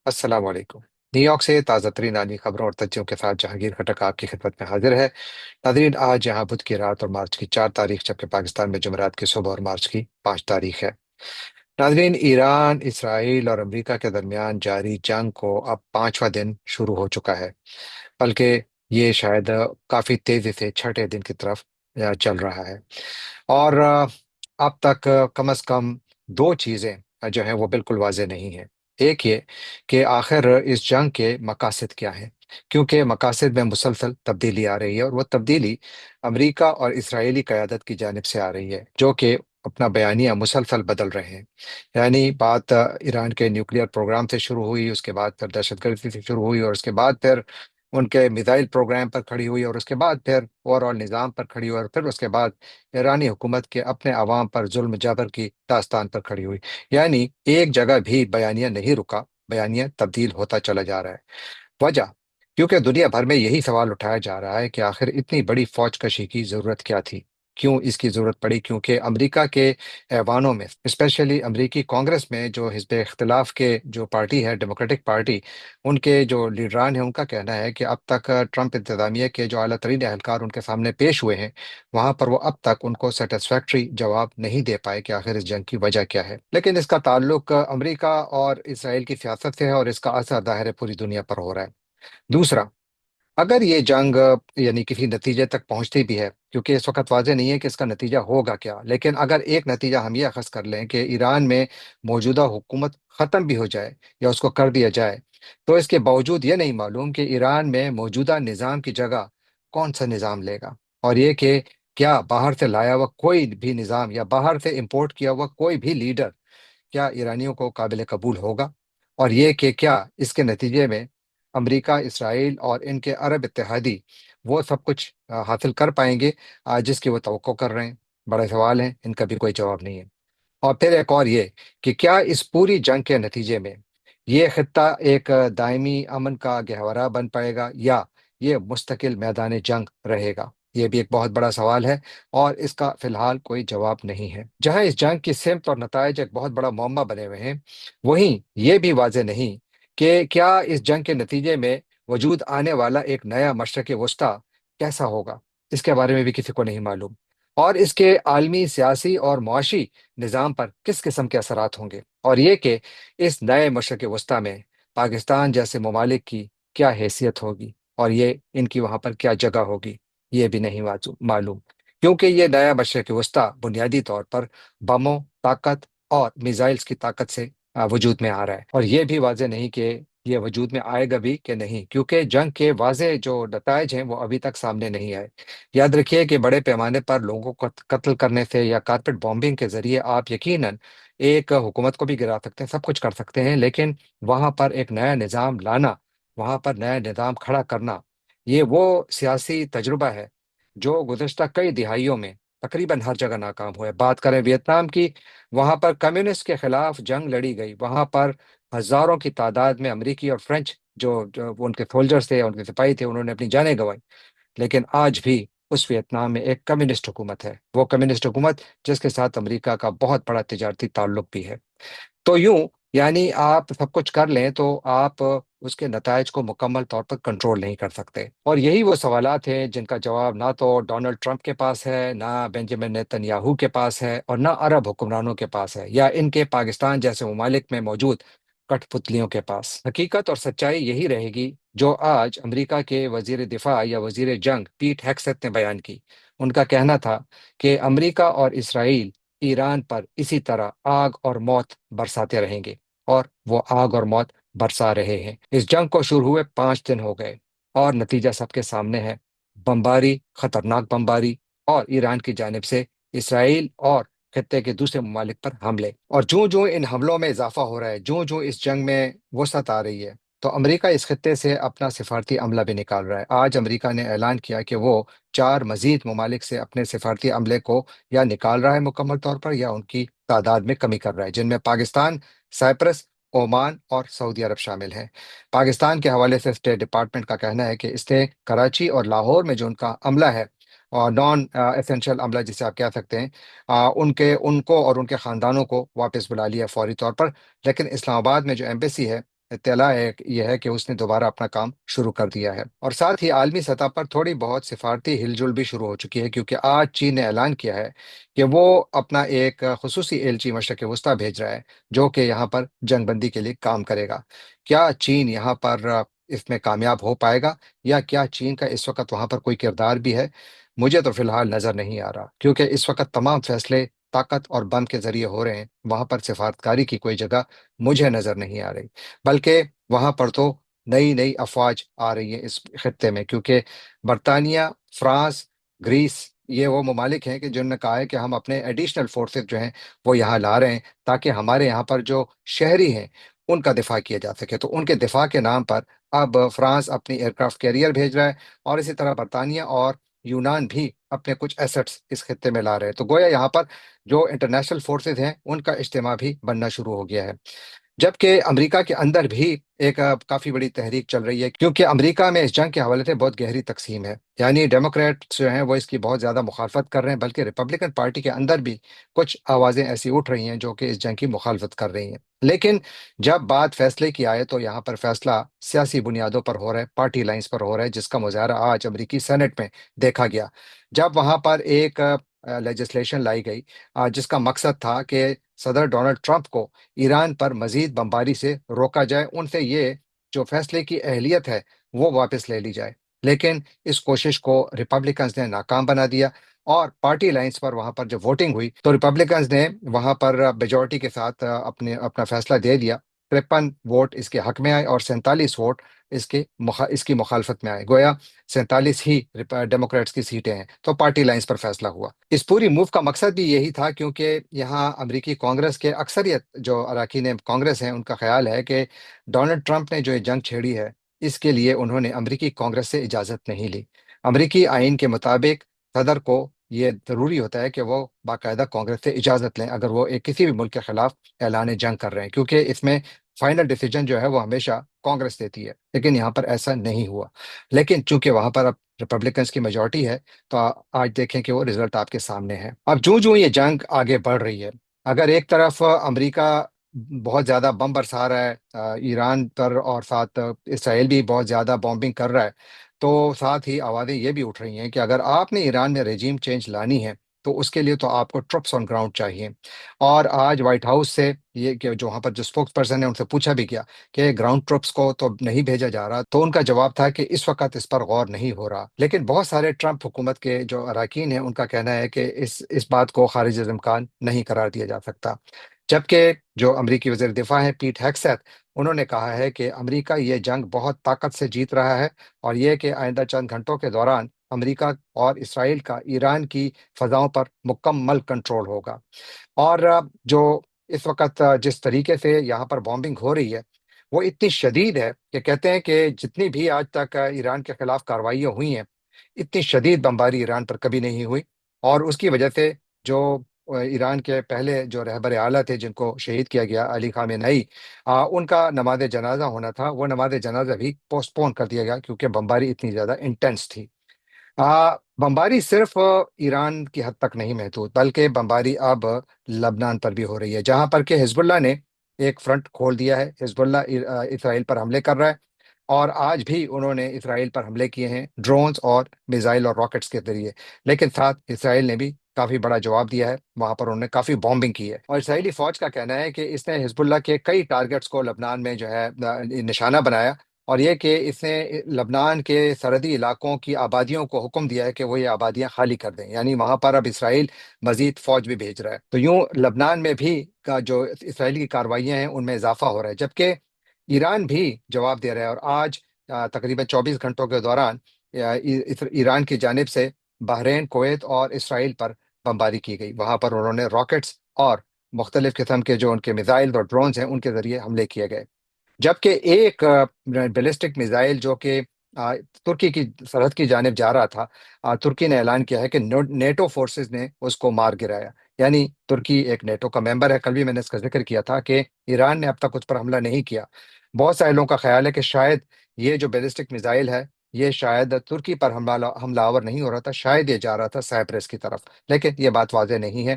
السلام علیکم۔ New York سے تازہ ترین عالمی خبروں اور تجزیوں کے ساتھ جہانگیر خٹک آپ کی خدمت میں حاضر ہے۔ ناظرین، آج یہاں بدھ کی رات اور مارچ کی 4 تاریخ، جبکہ پاکستان میں جمعرات کی صبح اور مارچ کی 5 تاریخ ہے۔ ناظرین، ایران، اسرائیل اور امریکہ کے درمیان جاری جنگ کو اب 5واں دن شروع ہو چکا ہے، بلکہ یہ شاید کافی تیزی سے چھٹے دن کی طرف چل رہا ہے۔ اور اب تک کم از کم دو چیزیں جو ہیں وہ بالکل واضح نہیں ہیں۔ ایک یہ کہ آخر اس جنگ کے مقاصد کیا ہیں، کیونکہ مقاصد میں مسلسل تبدیلی آ رہی ہے، اور وہ تبدیلی امریکہ اور اسرائیلی قیادت کی جانب سے آ رہی ہے، جو کہ اپنا بیانیہ مسلسل بدل رہے ہیں۔ یعنی بات ایران کے نیوکلیئر پروگرام سے شروع ہوئی، اس کے بعد پھر دہشت گردی سے شروع ہوئی، اور اس کے بعد پھر ان کے میزائل پروگرام پر کھڑی ہوئی، اور اس کے بعد پھر اوور آل نظام پر کھڑی ہوئی، اور پھر اس کے بعد ایرانی حکومت کے اپنے عوام پر ظلم جبر کی داستان پر کھڑی ہوئی۔ یعنی ایک جگہ بھی بیانیہ نہیں رکا، بیانیہ تبدیل ہوتا چلا جا رہا ہے۔ وجہ، کیونکہ دنیا بھر میں یہی سوال اٹھایا جا رہا ہے کہ آخر اتنی بڑی فوج کشی کی ضرورت کیا تھی، کیوں اس کی ضرورت پڑی؟ کیونکہ امریکہ کے ایوانوں میں، اسپیشلی امریکی کانگریس میں، جو حزب اختلاف کے جو پارٹی ہے، ڈیموکریٹک پارٹی، ان کے جو لیڈران ہیں، ان کا کہنا ہے کہ اب تک ٹرمپ انتظامیہ کے جو اعلیٰ ترین اہلکار ان کے سامنے پیش ہوئے ہیں، وہاں پر وہ اب تک ان کو سیٹسفیکٹری جواب نہیں دے پائے کہ آخر اس جنگ کی وجہ کیا ہے۔ لیکن اس کا تعلق امریکہ اور اسرائیل کی سیاست سے ہے، اور اس کا اثر ظاہر ہے پوری دنیا پر ہو رہا ہے۔ دوسرا، اگر یہ جنگ یعنی کسی نتیجے تک پہنچتی بھی ہے، کیونکہ اس وقت واضح نہیں ہے کہ اس کا نتیجہ ہوگا کیا، لیکن اگر ایک نتیجہ ہم یہ اخذ کر لیں کہ ایران میں موجودہ حکومت ختم بھی ہو جائے یا اس کو کر دیا جائے، تو اس کے باوجود یہ نہیں معلوم کہ ایران میں موجودہ نظام کی جگہ کون سا نظام لے گا، اور یہ کہ کیا باہر سے لایا ہوا کوئی بھی نظام یا باہر سے امپورٹ کیا ہوا کوئی بھی لیڈر کیا ایرانیوں کو قابل قبول ہوگا، اور یہ کہ کیا اس کے نتیجے میں امریکہ، اسرائیل اور ان کے عرب اتحادی وہ سب کچھ حاصل کر پائیں گے جس کی وہ توقع کر رہے ہیں۔ بڑے سوال ہیں، ان کا بھی کوئی جواب نہیں ہے۔ اور پھر ایک اور یہ کہ کیا اس پوری جنگ کے نتیجے میں یہ خطہ ایک دائمی امن کا گہوارہ بن پائے گا، یا یہ مستقل میدان جنگ رہے گا؟ یہ بھی ایک بہت بڑا سوال ہے، اور اس کا فی الحال کوئی جواب نہیں ہے۔ جہاں اس جنگ کی سمت اور نتائج ایک بہت بڑا معمہ بنے ہوئے ہیں، وہیں یہ بھی واضح نہیں کہ کیا اس جنگ کے نتیجے میں وجود آنے والا ایک نیا مشرق وسطی کیسا ہوگا، اس کے بارے میں بھی کسی کو نہیں معلوم، اور اس کے عالمی سیاسی اور معاشی نظام پر کس قسم کے اثرات ہوں گے، اور یہ کہ اس نئے مشرق وسطی میں پاکستان جیسے ممالک کی کیا حیثیت ہوگی، اور یہ ان کی وہاں پر کیا جگہ ہوگی، یہ بھی نہیں معلوم، کیونکہ یہ نیا مشرق وسطی بنیادی طور پر بموں، طاقت اور میزائلز کی طاقت سے وجود میں آ رہا ہے، اور یہ بھی واضح نہیں کہ یہ وجود میں آئے گا بھی کہ نہیں، کیونکہ جنگ کے واضح جو نتائج ہیں وہ ابھی تک سامنے نہیں آئے۔ یاد رکھیے کہ بڑے پیمانے پر لوگوں کو قتل کرنے سے یا کارپٹ بامبنگ کے ذریعے آپ یقیناً ایک حکومت کو بھی گرا سکتے ہیں، سب کچھ کر سکتے ہیں، لیکن وہاں پر ایک نیا نظام لانا، وہاں پر نیا نظام کھڑا کرنا، یہ وہ سیاسی تجربہ ہے جو گزشتہ کئی دہائیوں میں تقریباً ہر جگہ ناکام ہوا ہے۔ بات کریں ویتنام کی، وہاں پر کمیونسٹ کے خلاف جنگ لڑی گئی، وہاں پر ہزاروں کی تعداد میں امریکی اور فرینچ جو ان کے سولجرز تھے، ان کے سپاہی تھے، انہوں نے اپنی جانیں گنوائی، لیکن آج بھی اس ویتنام میں ایک کمیونسٹ حکومت ہے، وہ کمیونسٹ حکومت جس کے ساتھ امریکہ کا بہت بڑا تجارتی تعلق بھی ہے۔ تو یوں یعنی آپ سب کچھ کر لیں تو آپ اس کے نتائج کو مکمل طور پر کنٹرول نہیں کر سکتے، اور یہی وہ سوالات ہیں جن کا جواب نہ تو ڈونلڈ ٹرمپ کے پاس ہے، نہ بنجامن نیتن یاہو کے پاس ہے، اور نہ عرب حکمرانوں کے پاس ہے، یا ان کے پاکستان جیسے ممالک میں موجود کٹ پتلیوں کے پاس۔ حقیقت اور سچائی یہی رہے گی جو آج امریکہ کے وزیر دفاع یا وزیر جنگ پیٹ ہیگسیت نے بیان کی۔ ان کا کہنا تھا کہ امریکہ اور اسرائیل ایران پر اسی طرح آگ اور موت برساتے رہیں گے، اور وہ آگ اور موت برسا رہے ہیں۔ اس جنگ کو شروع ہوئے 5 دن ہو گئے، اور نتیجہ سب کے سامنے ہے: بمباری، خطرناک بمباری، اور ایران کی جانب سے اسرائیل اور خطے کے دوسرے ممالک پر حملے۔ اور جوں جوں ان حملوں میں اضافہ ہو رہا ہے، جوں جوں اس جنگ میں وسعت آ رہی ہے، تو امریکہ اس خطے سے اپنا سفارتی عملہ بھی نکال رہا ہے۔ آج امریکہ نے اعلان کیا کہ وہ 4 مزید ممالک سے اپنے سفارتی عملے کو یا نکال رہا ہے مکمل طور پر، یا ان کی تعداد میں کمی کر رہا ہے، جن میں پاکستان، سائپرس، عمان اور سعودی عرب شامل ہیں۔ پاکستان کے حوالے سے اسٹیٹ ڈپارٹمنٹ کا کہنا ہے کہ اس نے کراچی اور لاہور میں جو ان کا عملہ ہے، اور نان ایسینشل عملہ جسے آپ کہہ سکتے ہیں، ان کو اور ان کے خاندانوں کو واپس بلا لیا فوری طور پر، لیکن اسلام آباد میں جو ایمبیسی ہے اطلاع ہے یہ ہے کہ اس نے دوبارہ اپنا کام شروع کر دیا ہے، اور ساتھ ہی عالمی سطح پر تھوڑی بہت سفارتی ہل جل بھی شروع ہو چکی ہے، کیونکہ آج چین نے اعلان کیا ہے کہ وہ اپنا ایک خصوصی ایلچی مشرق وسطیٰ بھیج رہا ہے، جو کہ یہاں پر جنگ بندی کے لیے کام کرے گا۔ کیا چین یہاں پر اس میں کامیاب ہو پائے گا، یا کیا چین کا اس وقت وہاں پر کوئی کردار بھی ہے؟ مجھے تو فی الحال نظر نہیں آ رہا، کیونکہ اس وقت تمام فیصلے طاقت اور بم کے ذریعے ہو رہے ہیں۔ وہاں پر سفارتکاری کی کوئی جگہ مجھے نظر نہیں آ رہی، بلکہ وہاں پر تو نئی نئی افواج آ رہی ہیں اس خطے میں، کیونکہ برطانیہ، فرانس، گریس، یہ وہ ممالک ہیں کہ جنہوں نے کہا ہے کہ ہم اپنے ایڈیشنل فورسز جو ہیں وہ یہاں لا رہے ہیں، تاکہ ہمارے یہاں پر جو شہری ہیں ان کا دفاع کیا جا سکے۔ تو ان کے دفاع کے نام پر اب فرانس اپنی ایئر کرافٹ کیریئر بھیج رہا ہے، اور اسی طرح برطانیہ اور یونان بھی اپنے کچھ ایسٹس اس خطے میں لا رہے ہیں۔ تو گویا یہاں پر جو انٹرنیشنل فورسز ہیں ان کا اجتماع بھی بننا شروع ہو گیا ہے، جبکہ امریکہ کے اندر بھی ایک کافی بڑی تحریک چل رہی ہے، کیونکہ امریکہ میں اس جنگ کے حوالے سے بہت گہری تقسیم ہے۔ یعنی ڈیموکریٹس جو ہیں وہ اس کی بہت زیادہ مخالفت کر رہے ہیں، بلکہ ریپبلکن پارٹی کے اندر بھی کچھ آوازیں ایسی اٹھ رہی ہیں جو کہ اس جنگ کی مخالفت کر رہی ہیں۔ لیکن جب بات فیصلے کی آئے تو یہاں پر فیصلہ سیاسی بنیادوں پر ہو رہا ہے، پارٹی لائنز پر ہو رہا ہے، جس کا مظاہرہ آج امریکی سینٹ میں دیکھا گیا، جب وہاں پر ایک لیجسلیشن لائی گئی، جس کا مقصد تھا کہ صدر ڈونلڈ ٹرمپ کو ایران پر مزید بمباری سے روکا جائے، ان سے یہ جو فیصلے کی اہلیت ہے وہ واپس لے لی جائے۔ لیکن اس کوشش کو ریپبلکنز نے ناکام بنا دیا، اور پارٹی لائنز پر وہاں پر جب ووٹنگ ہوئی تو ریپبلکنز نے وہاں پر میجورٹی کے ساتھ اپنا فیصلہ دے دیا۔ 53 ووٹ اس کے حق میں آئے، اور 47 ووٹ اس کی مخالفت میں آئے، گویا 47 ہی ڈیموکریٹس کی سیٹیں ہیں۔ تو پارٹی لائنز پر فیصلہ ہوا۔ اس پوری موو کا مقصد بھی یہی تھا، کیونکہ یہاں امریکی کانگریس کے اکثریت جو اراکین کانگریس ہیں ان کا خیال ہے کہ ڈونلڈ ٹرمپ نے جو یہ جنگ چھیڑی ہے اس کے لیے انہوں نے امریکی کانگریس سے اجازت نہیں لی۔ امریکی آئین کے مطابق صدر کو یہ ضروری ہوتا ہے کہ وہ باقاعدہ کانگریس سے اجازت لیں اگر وہ کسی بھی ملک کے خلاف اعلان جنگ کر رہے ہیں، کیونکہ اس میں فائنل ڈیسیجن جو ہے وہ ہمیشہ کانگریس دیتی ہے۔ لیکن یہاں پر ایسا نہیں ہوا، لیکن چونکہ وہاں پر اب ریپبلکنس کی میجورٹی ہے، تو آج دیکھیں کہ وہ رزلٹ آپ کے سامنے ہے۔ اب جو جو یہ جنگ آگے بڑھ رہی ہے، اگر ایک طرف امریکہ بہت زیادہ بم برسا رہا ہے ایران پر، اور ساتھ اسرائیل بھی بہت زیادہ بامبنگ کر رہا ہے، تو ساتھ ہی آوازیں یہ بھی اٹھ رہی ہیں کہ اگر آپ نے ایران میں رجیم چینج لانی ہے تو اس کے لیے تو آپ کو ٹروپس آن گراؤنڈ چاہیے۔ اور آج وائٹ ہاؤس سے یہ کہ جو وہاں پر جو اسپوکس پرسن ہے ان سے پوچھا بھی گیا کہ گراؤنڈ ٹروپس کو تو نہیں بھیجا جا رہا، تو ان کا جواب تھا کہ اس وقت اس پر غور نہیں ہو رہا۔ لیکن بہت سارے ٹرمپ حکومت کے جو اراکین ہیں ان کا کہنا ہے کہ اس بات کو خارج از امکان نہیں قرار دیا جا سکتا، جبکہ جو امریکی وزیر دفاع ہے پیٹ ہیگسیت، انہوں نے کہا ہے کہ امریکہ یہ جنگ بہت طاقت سے جیت رہا ہے، اور یہ کہ آئندہ چند گھنٹوں کے دوران امریکہ اور اسرائیل کا ایران کی فضاؤں پر مکمل کنٹرول ہوگا۔ اور جو اس وقت جس طریقے سے یہاں پر بامبنگ ہو رہی ہے وہ اتنی شدید ہے کہ کہتے ہیں کہ جتنی بھی آج تک ایران کے خلاف کارروائیاں ہوئی ہیں، اتنی شدید بمباری ایران پر کبھی نہیں ہوئی، اور اس کی وجہ سے جو ایران کے پہلے جو رہبر اعلیٰ تھے جن کو شہید کیا گیا، علی خامنئی، ان کا نماز جنازہ ہونا تھا، وہ نماز جنازہ بھی پوسٹ پون کر دیا گیا کیونکہ بمباری اتنی زیادہ انٹینس تھی۔ بمباری صرف ایران کی حد تک نہیں محدود، بلکہ بمباری اب لبنان پر بھی ہو رہی ہے، جہاں پر کہ حزب اللہ نے ایک فرنٹ کھول دیا ہے۔ حزب اللہ اسرائیل پر حملے کر رہا ہے، اور آج بھی انہوں نے اسرائیل پر حملے کیے ہیں ڈرونز اور میزائل اور راکٹس کے ذریعے، لیکن ساتھ اسرائیل نے بھی کافی بڑا جواب دیا ہے، وہاں پر انہوں نے کافی بامبنگ کی ہے۔ اور اسرائیلی فوج کا کہنا ہے کہ اس نے حزب اللہ کے کئی ٹارگٹس کو لبنان میں جو ہے نشانہ بنایا، اور یہ کہ اس نے لبنان کے سرحدی علاقوں کی آبادیوں کو حکم دیا ہے کہ وہ یہ آبادیاں خالی کر دیں، یعنی وہاں پر اب اسرائیل مزید فوج بھی بھیج رہا ہے۔ تو یوں لبنان میں بھی کا جو اسرائیل کی کارروائیاں ہیں ان میں اضافہ ہو رہا ہے، جبکہ ایران بھی جواب دے رہا ہے۔ اور آج تقریباً 24 گھنٹوں کے دوران ایران کی جانب سے بحرین، کویت اور اسرائیل پر بمباری کی گئی، وہاں پر انہوں نے راکٹس اور مختلف قسم کے جو ان کے میزائل اور ڈرونز ہیں ان کے ذریعے حملے کیے گئے، جبکہ ایک بیلسٹک میزائل جو کہ ترکی کی سرحد کی جانب جا رہا تھا، ترکی نے اعلان کیا ہے کہ نیٹو فورسز نے اس کو مار گرایا۔ یعنی ترکی ایک نیٹو کا ممبر ہے، کل بھی میں نے اس کا ذکر کیا تھا کہ ایران نے اب تک اس پر حملہ نہیں کیا۔ بہت سارے لوگوں کا خیال ہے کہ شاید یہ جو بیلسٹک میزائل ہے یہ شاید ترکی پر حملہ آور نہیں ہو رہا تھا، شاید یہ جا رہا تھا سائپرس کی طرف، لیکن یہ بات واضح نہیں ہے۔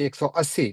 180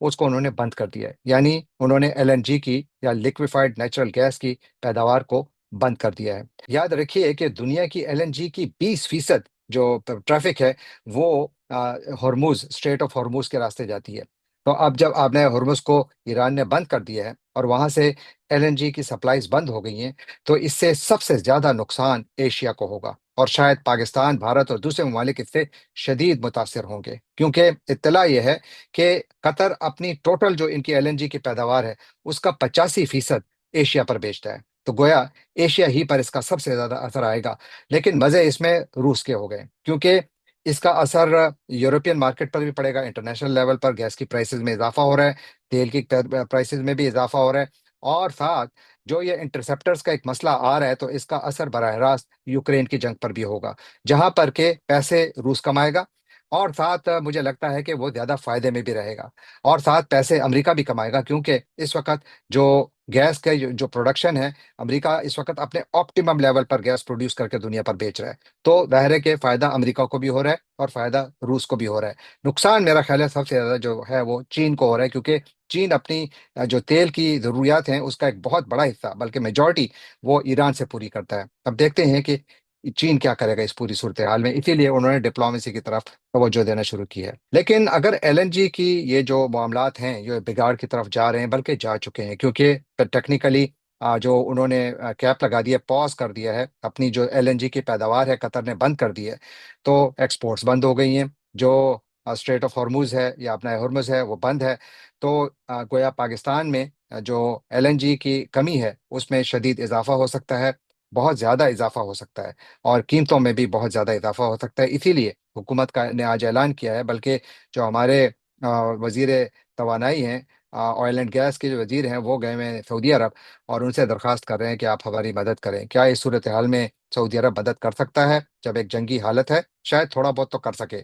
اس کو انہوں نے بند کر دیا ہے، یعنی انہوں نے LNG کی یا لیکویفائڈ نیچرل گیس کی پیداوار کو بند کر دیا ہے۔ یاد رکھیے کہ دنیا کی LNG کی 20% جو ٹریفک ہے وہ ہرموز، اسٹریٹ آف ہرموز کے راستے جاتی ہے۔ تو اب جب آپ نے ہرمز کو ایران نے بند کر دیا ہے اور وہاں سے LNG کی سپلائیز بند ہو گئی ہیں، تو اس سے سب سے زیادہ نقصان ایشیا کو ہوگا، اور شاید پاکستان، بھارت اور دوسرے ممالک اس سے شدید متاثر ہوں گے، کیونکہ اطلاع یہ ہے کہ قطر اپنی ٹوٹل جو ان کی LNG کی پیداوار ہے اس کا 85% ایشیا پر بیچتا ہے۔ تو گویا ایشیا ہی پر اس کا سب سے زیادہ اثر آئے گا، لیکن مزے اس میں روس کے ہو گئے، کیونکہ اس کا اثر یورپین مارکیٹ پر بھی پڑے گا۔ انٹرنیشنل لیول پر گیس کی پرائسز میں اضافہ ہو رہا ہے، تیل کی پرائسز میں بھی اضافہ ہو رہا ہے، اور ساتھ جو یہ انٹرسیپٹرز کا ایک مسئلہ آ رہا ہے، تو اس کا اثر براہ راست یوکرین کی جنگ پر بھی ہوگا، جہاں پر کہ پیسے روس کمائے گا، اور ساتھ مجھے لگتا ہے کہ وہ زیادہ فائدے میں بھی رہے گا، اور ساتھ پیسے امریکہ بھی کمائے گا، کیونکہ اس وقت جو گیس کے جو پروڈکشن ہے، امریکہ اس وقت اپنے آپٹیمم لیول پر گیس پروڈیوس کر کے دنیا پر بیچ رہا ہے۔ تو ظاہر ہے کہ فائدہ امریکہ کو بھی ہو رہا ہے اور فائدہ روس کو بھی ہو رہا ہے۔ نقصان میرا خیال ہے سب سے زیادہ جو ہے وہ چین کو ہو رہا ہے، کیونکہ چین اپنی جو تیل کی ضروریات ہیں اس کا ایک بہت بڑا حصہ، بلکہ میجورٹی، وہ ایران سے پوری کرتا ہے۔ اب دیکھتے ہیں کہ چین کیا کرے گا اس پوری صورتحال میں، اسی لیے انہوں نے ڈپلومیسی کی طرف توجہ دینا شروع کی ہے۔ لیکن اگر LNG کی یہ جو معاملات ہیں یہ بگاڑ کی طرف جا رہے ہیں، بلکہ جا چکے ہیں، کیونکہ ٹیکنیکلی جو انہوں نے کیپ لگا دیا، پاز کر دیا ہے، اپنی جو LNG کی پیداوار ہے قطر نے بند کر دی ہے، تو ایکسپورٹس بند ہو گئی ہیں، جو اسٹریٹ آف ہرموز ہے یا اپنا ہرمز ہے وہ بند ہے، تو گویا پاکستان میں جو LNG کی کمی ہے اس میں شدید اضافہ ہو سکتا ہے، بہت زیادہ اضافہ ہو سکتا ہے، اور قیمتوں میں بھی بہت زیادہ اضافہ ہو سکتا ہے۔ اسی لیے حکومت کا نے آج اعلان کیا ہے، بلکہ جو ہمارے وزیر توانائی ہیں، آئل اینڈ گیس کے جو وزیر ہیں، وہ گئے ہوئے ہیں سعودی عرب، اور ان سے درخواست کر رہے ہیں کہ آپ ہماری مدد کریں۔ کیا اس صورتحال میں سعودی عرب مدد کر سکتا ہے جب ایک جنگی حالت ہے؟ شاید تھوڑا بہت تو کر سکے،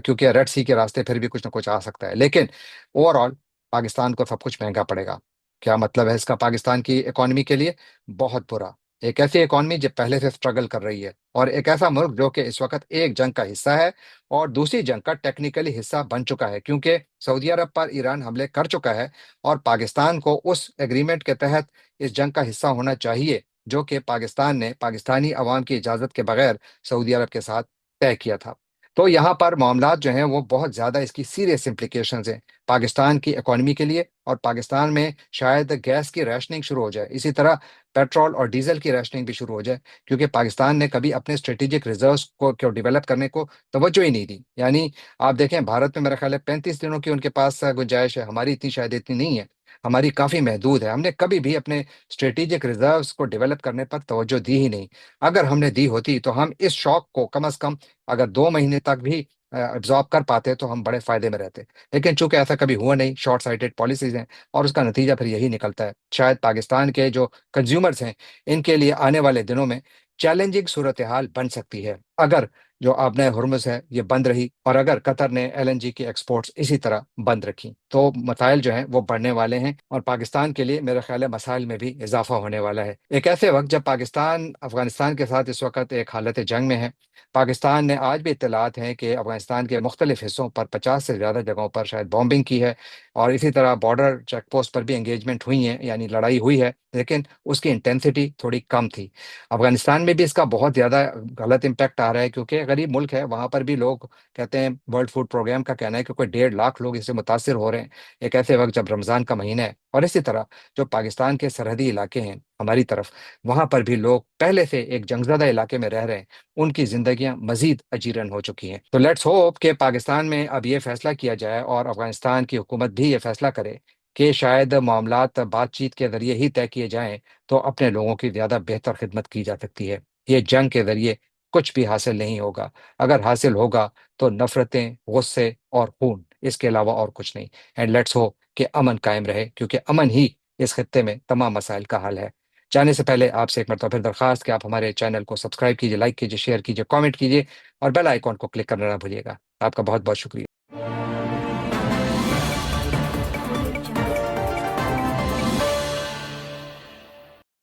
کیونکہ ریڈ سی کے راستے پھر بھی کچھ نہ کچھ آ سکتا ہے، لیکن اوور آل پاکستان کو سب کچھ مہنگا پڑے گا۔ کیا مطلب ہے اس کا پاکستان کی اکانومی کے لیے؟ بہت برا۔ ایک ایسی اکانومی جو پہلے سے سٹرگل کر رہی ہے، اور ایک ایسا ملک جو کہ اس وقت ایک جنگ کا حصہ ہے اور دوسری جنگ کا ٹیکنیکلی حصہ بن چکا ہے، کیونکہ سعودی عرب پر ایران حملے کر چکا ہے، اور پاکستان کو اس ایگریمنٹ کے تحت اس جنگ کا حصہ ہونا چاہیے جو کہ پاکستان نے پاکستانی عوام کی اجازت کے بغیر سعودی عرب کے ساتھ طے کیا تھا۔ تو یہاں پر معاملات جو ہیں وہ بہت زیادہ اس کی سیریس امپلیکیشنز ہیں پاکستان کی اکانومی کے لیے، اور پاکستان میں شاید گیس کی ریشننگ شروع ہو جائے، اسی طرح پیٹرول اور ڈیزل کی ریشننگ بھی شروع ہو جائے، کیونکہ پاکستان نے کبھی اپنے اسٹریٹجک ریزروز کو ڈیولپ کرنے کو توجہ ہی نہیں دی۔ یعنی آپ دیکھیں بھارت میں میرا خیال ہے 35 دنوں کی ان کے پاس گنجائش ہے، ہماری اتنی شاید اتنی نہیں ہے، ہماری کافی محدود ہے۔ ہم نے کبھی بھی اپنے اسٹریٹجک ریزروز کو ڈیولپ کرنے پر توجہ دی ہی نہیں۔ اگر ہم نے دی ہوتی تو ہم اس شوق کو کم از کم اگر 2 مہینے تک بھی ایبزارب کر پاتے تو ہم بڑے فائدے میں رہتے، لیکن چونکہ ایسا کبھی ہوا نہیں، شارٹ سائٹڈ پالیسیز ہیں، اور اس کا نتیجہ پھر یہی نکلتا ہے۔ شاید پاکستان کے جو کنزیومرز ہیں ان کے لیے آنے والے دنوں میں چیلنجنگ صورتحال بن سکتی ہے، اگر جو آبنائے ہرمز ہے یہ بند رہی، اور اگر قطر نے LNG کی ایکسپورٹس اسی طرح بند رکھی، تو مسائل جو ہیں وہ بڑھنے والے ہیں، اور پاکستان کے لیے میرا خیال ہے مسائل میں بھی اضافہ ہونے والا ہے، ایک ایسے وقت جب پاکستان افغانستان کے ساتھ اس وقت ایک حالت جنگ میں ہے۔ پاکستان نے آج بھی اطلاعات ہیں کہ افغانستان کے مختلف حصوں پر 50 سے زیادہ جگہوں پر شاید بامبنگ کی ہے، اور اسی طرح بارڈر چیک پوسٹ پر بھی انگیجمنٹ ہوئی ہیں، یعنی لڑائی ہوئی ہے، لیکن اس کی انٹینسٹی تھوڑی کم تھی۔ افغانستان میں بھی اس کا بہت زیادہ غلط امپیکٹ آ رہا ہے، کیونکہ غریب ملک ہے، وہاں پر بھی لوگ کہتے ہیں، ورلڈ فوڈ پروگرام کا کہنا ہے کہ کوئی 1.5 لاکھ لوگ اس سے متاثر ہو رہے ہیں، ایک ایسے وقت جب رمضان کا مہینہ ہے، اور اسی طرح جو پاکستان کے سرحدی علاقے ہیں ہماری طرف، وہاں پر بھی لوگ پہلے سے ایک جنگ زدہ علاقے میں رہ رہے ہیں، ان کی زندگیاں مزید اجیرن ہو چکی ہیں۔ تو لیٹس ہوپ کہ پاکستان میں اب یہ فیصلہ کیا جائے، اور افغانستان کی حکومت بھی یہ فیصلہ کرے کہ شاید معاملات بات چیت کے ذریعے ہی طے کیے جائیں، تو اپنے لوگوں کی زیادہ بہتر خدمت کی جا سکتی ہے۔ یہ جنگ کے ذریعے کچھ بھی حاصل نہیں ہوگا، اگر حاصل ہوگا تو نفرتیں، غصے اور خون، اس کے علاوہ اور کچھ نہیں۔ اینڈ لیٹس ہوپ کہ امن قائم رہے، کیونکہ امن ہی اس خطے میں تمام مسائل کا حل ہے۔ جانے سے پہلے آپ سے ایک مرتبہ پھر درخواست کہ آپ ہمارے چینل کو سبسکرائب کیجیے، لائک کیجیے، شیئر کیجیے، کامنٹ کیجیے، اور بیل آئیکن کو کلک کرنا نہ بھولیے گا۔ آپ کا بہت بہت شکریہ۔